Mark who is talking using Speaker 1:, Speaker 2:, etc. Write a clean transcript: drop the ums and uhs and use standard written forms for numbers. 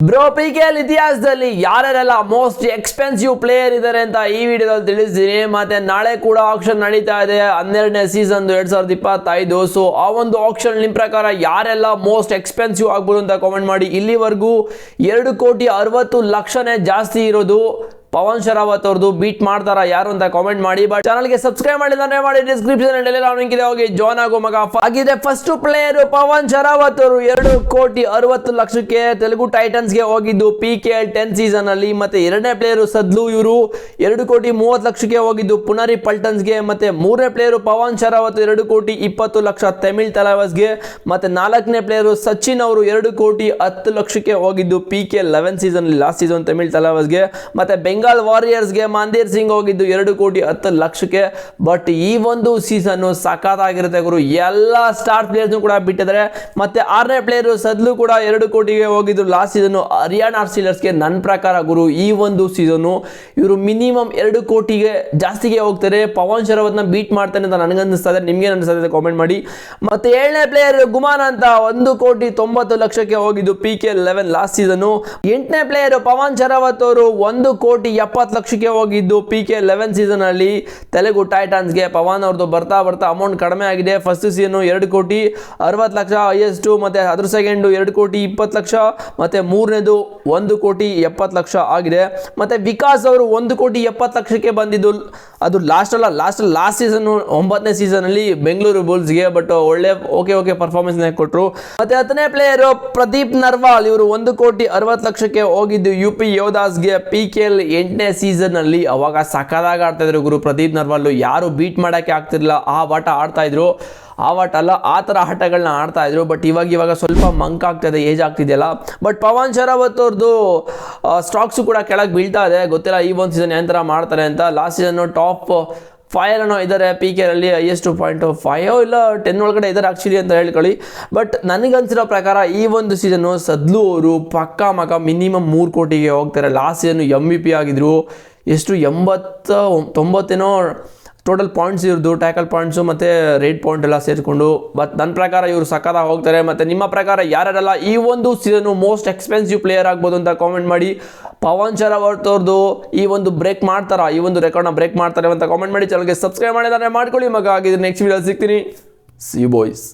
Speaker 1: Bro PKL ಇತಿಹಾಸದಲ್ಲಿ ಯಾರ್ಯಾರೆಲ್ಲ most expensive player ಇದ್ದಾರೆ ಅಂತ ಈ ವಿಡಿಯೋದಲ್ಲಿ ತಿಳಿಸ್ತೀನಿ. ಮತ್ತೆ ನಾಳೆ ಕೂಡ ಆಕ್ಷನ್ ನಡೀತಾ ಇದೆ 12ನೇ ಸೀಸನ್ 2025. ಸೊ ಆ ಒಂದು ಆಕ್ಷನ್ ನಿಮ್ಮ ಪ್ರಕಾರ ಯಾರೆಲ್ಲ ಮೋಸ್ಟ್ ಎಕ್ಸ್ಪೆನ್ಸಿವ್ ಆಗ್ಬೋದು ಅಂತ ಕಾಮೆಂಟ್ ಮಾಡಿ. ಇಲ್ಲಿವರೆಗೂ 2,60,00,000ನೇ ಜಾಸ್ತಿ ಇರೋದು. ಪವನ್ ಶರಾವತ್ ಅವ್ರದ್ದು ಬೀಟ್ ಮಾಡ್ತಾರ ಯಾರು ಅಂತ ಕಾಮೆಂಟ್ ಮಾಡಿ. ಬಟ್ ಚಾನಲ್ಗೆ ಸಬ್ಸ್ಕ್ರೈಬ್ ಮಾಡಿಲ್ಲ ಅಂದ್ರೆ ಮಾಡಿ, ಡಿಸ್ಕ್ರಿಪ್ಷನ್ ಲಿಂಕ್ ಇದೆ, ಹೋಗಿ ಜಾಯ್ನ್ ಆಗೋ ಮಗ. ಆಗಿದೆ ಫಸ್ಟ್ ಪ್ಲೇಯರ್ ಪವನ್ ಶರಾವತ್ ಅವರು 2,60,00,000ಕ್ಕೆ ತೆಲುಗು ಟೈಟನ್ಸ್ಗೆ ಹೋಗಿದ್ದು PKL 10 ಸೀಸನ್ ಅಲ್ಲಿ. ಮತ್ತೆ ಎರಡನೇ ಪ್ಲೇಯರ್ ಸದ್ಲು, ಇವರು 2,30,00,000ಕ್ಕೆ ಹೋಗಿದ್ದು ಪುನರಿ ಪಲ್ಟನ್ಸ್ಗೆ. ಮತ್ತೆ ಮೂರನೇ ಪ್ಲೇಯರ್ ಪವನ್ ಶರಾವತ್ 2,20,00,000 ತಮಿಳ್ ತಲವಾಸ್ಗೆ. ಮತ್ತೆ ನಾಲ್ಕನೇ ಪ್ಲೇಯರ್ ಸಚಿನ್ ಅವರು 2,10,00,000ಕ್ಕೆ ಹೋಗಿದ್ದು PKL 11 ಸೀಸನ್ ಅಲ್ಲಿ, ಲಾಸ್ಟ್ ಸೀಸನ್ ತಮಿಳ್ ತಲವಾಸ್ಗೆ. ಮತ್ತೆ ಬೆಂಗಾಲ್ ವಾರಿಯರ್ಸ್ಗೆ ಮಂದೀರ್ ಸಿಂಗ್ ಹೋಗಿದ್ದು 2,10,00,000ಕ್ಕೆ. ಬಟ್ ಈ ಒಂದು ಸೀಸನ್ ಸಖತ್ತಾಗಿರುತ್ತೆ ಗುರು, ಎಲ್ಲ ಸ್ಟಾರ್ ಪ್ಲೇಯರ್ಸ್ ಕೂಡ ಬಿಟ್ಟಿದ್ದಾರೆ. ಮತ್ತೆ ಆರನೇ ಪ್ಲೇಯರ್ ಸದ್ಲು ಕೂಡ 2 ಕೋಟಿಗೆ ಹೋಗಿದ್ದು ಲಾಸ್ಟ್ ಸೀಸನ್ ಹರಿಯಾಣ ಸ್ಟೀಲರ್ಸ್ಗೆ. ನನ್ನ ಪ್ರಕಾರ ಗುರು ಈ ಒಂದು ಸೀಸನ್ ಇವರು ಮಿನಿಮಮ್ 2 ಕೋಟಿಗೆ ಜಾಸ್ತಿಗೆ ಹೋಗ್ತಾರೆ. ಪವನ್ ಶರಾವತ್ನ ಬೀಟ್ ಮಾಡ್ತಾನೆ ಅಂತ ನನಗೆ ಅನಿಸ್ತದೆ, ನಿಮ್ಗೆ ಅನಿಸ್ತದೆ ಕಾಮೆಂಟ್ ಮಾಡಿ. ಮತ್ತೆ ಏಳನೇ ಪ್ಲೇಯರ್ ಗುಮಾನ್ ಅಂತ 1,90,00,000ಕ್ಕೆ ಹೋಗಿದ್ದು PKL 11 ಲಾಸ್ಟ್ ಸೀಸನ್. ಎಂಟನೇ ಪ್ಲೇಯರ್ ಪವನ್ ಶರಾವತ್ ಅವರು 1,70,00,000ಕ್ಕೆ ಹೋಗಿದ್ದು PKL 11 ಸೀಸನ್ ಅಲ್ಲಿ ತೆಲುಗು ಟೈಟನ್ಸ್ಗೆ. ಪವನ್ ಅವ್ರದ್ದು ಬರ್ತಾ ಅಮೌಂಟ್ ಕಡಿಮೆ ಆಗಿದೆ. ಫಸ್ಟ್ ಸೀಸನ್ 2,60,00,000 ಹೈಯೆಸ್ಟ್, ಮತ್ತೆ ಅದ್ರ ಸೆಕೆಂಡ್ 2,20,00,000, ಮತ್ತೆ ಮೂರನೇದು 1,70,00,000 ಆಗಿದೆ. ಮತ್ತೆ ವಿಕಾಸ್ ಅವರು 1,70,00,000ಕ್ಕೆ ಬಂದಿದ್ದು. ಅದು ಲಾಸ್ಟ್ ಸೀಸನ್ 9ನೇ ಸೀಸನ್ ಅಲ್ಲಿ ಬೆಂಗಳೂರು ಬುಲ್ಸ್ಗೆ. ಬಟ್ ಒಳ್ಳೆ ಓಕೆ ಪರ್ಫಾರ್ಮೆನ್ಸ್ ಕೊಟ್ಟರು. ಮತ್ತೆ 10ನೇ ಪ್ಲೇಯರ್ ಪ್ರದೀಪ್ ನರ್ವಾಲ್, ಇವರು 1,60,00,000ಕ್ಕೆ ಹೋಗಿದ್ದು UP ಯೋಧಾಸ್ಗೆ. PKL 8ನೇ ಸೀಸನ್ ಅಲ್ಲಿ ಅವಾಗ ಸಖತ್ತಾಗಿ ಆಡ್ತಾ ಇದ್ರು ಗುರು ಪ್ರದೀಪ್ ನರ್ವಾಲ್, ಯಾರು ಬೀಟ್ ಮಾಡಕ್ಕೆ ಆಗ್ತಿರ್ಲಿಲ್ಲ. ಆ ಆಟ ಆಡ್ತಾ ಇದ್ರು, ಆ ಥರ ಆಟಗಳನ್ನ ಆಡ್ತಾ ಇದ್ರು. ಬಟ್ ಇವಾಗ ಸ್ವಲ್ಪ ಮಂಕ್ ಆಗ್ತಾಯಿದೆ, ಏಜ್ ಆಗ್ತಿದೆಯಲ್ಲ. ಬಟ್ ಪವನ್ ಶರಾವತ್ ಅವ್ರದ್ದು ಸ್ಟಾಕ್ಸು ಕೂಡ ಕೆಳಗೆ ಬೀಳ್ತಾ ಇದೆ. ಗೊತ್ತಿಲ್ಲ ಈ ಒಂದು ಸೀಸನ್ ಏನು ಥರ ಮಾಡ್ತಾರೆ ಅಂತ. ಲಾಸ್ಟ್ ಸೀಸನ್ ಟಾಪ್ 5 ಇದ್ದಾರೆ PKL ಅಲ್ಲಿ, ಹೈಯೆಸ್ಟ್ 5 ಇಲ್ಲ 10 ಒಳಗಡೆ ಇದ್ದಾರೆ ಆಕ್ಚುಲಿ ಅಂತ ಹೇಳ್ಕೊಳ್ಳಿ. ಬಟ್ ನನಗನ್ಸಿರೋ ಪ್ರಕಾರ ಈ ಒಂದು ಸೀಸನ್ನು ಸದ್ಲು ಅವರು ಪಕ್ಕಾ ಮಿನಿಮಮ್ 3 ಕೋಟಿಗೆ ಹೋಗ್ತಾರೆ. ಲಾಸ್ಟ್ ಸೀಸನ್ MVP ಆಗಿದ್ರು, ಎಷ್ಟು 80-90 ಟೋಟಲ್ ಪಾಯಿಂಟ್ಸ್ ಇರೋದು, ಟ್ಯಾಕಲ್ ಪಾಯಿಂಟ್ಸು ಮತ್ತು ರೇಟ್ ಪಾಯಿಂಟ್ ಎಲ್ಲ ಸೇರಿಕೊಂಡು. ಬಟ್ ನನ್ನ ಪ್ರಕಾರ ಇವರು ಸಖತ್ತಾಗಿ ಹೋಗ್ತಾರೆ. ಮತ್ತು ನಿಮ್ಮ ಪ್ರಕಾರ ಯಾರ್ಯಾರೆಲ್ಲ ಈ ಒಂದು ಸೀಸನ್ನು ಮೋಸ್ಟ್ ಎಕ್ಸ್ಪೆನ್ಸಿವ್ ಪ್ಲೇಯರ್ ಆಗ್ಬೋದು ಅಂತ ಕಾಮೆಂಟ್ ಮಾಡಿ. ಪವನ್ ಶರಾವತ್ ಅವ್ರದ್ದು ಈ ಒಂದು ಈ ಒಂದು ರೆಕಾರ್ಡ್ನ ಬ್ರೇಕ್ ಮಾಡ್ತಾರೆ ಅಂತ ಕಾಮೆಂಟ್ ಮಾಡಿ. ಚಾನಲ್ಗೆ ಸಬ್ಸ್ಕ್ರೈಬ್ ಮಾಡಿದ್ರೆ ಮಾಡ್ಕೊಳ್ಳಿ ಮಗ. ಆಗಿದ್ರೆ ನೆಕ್ಸ್ಟ್ ವಿಡಿಯೋ ಸಿಗ್ತೀನಿ. C boys.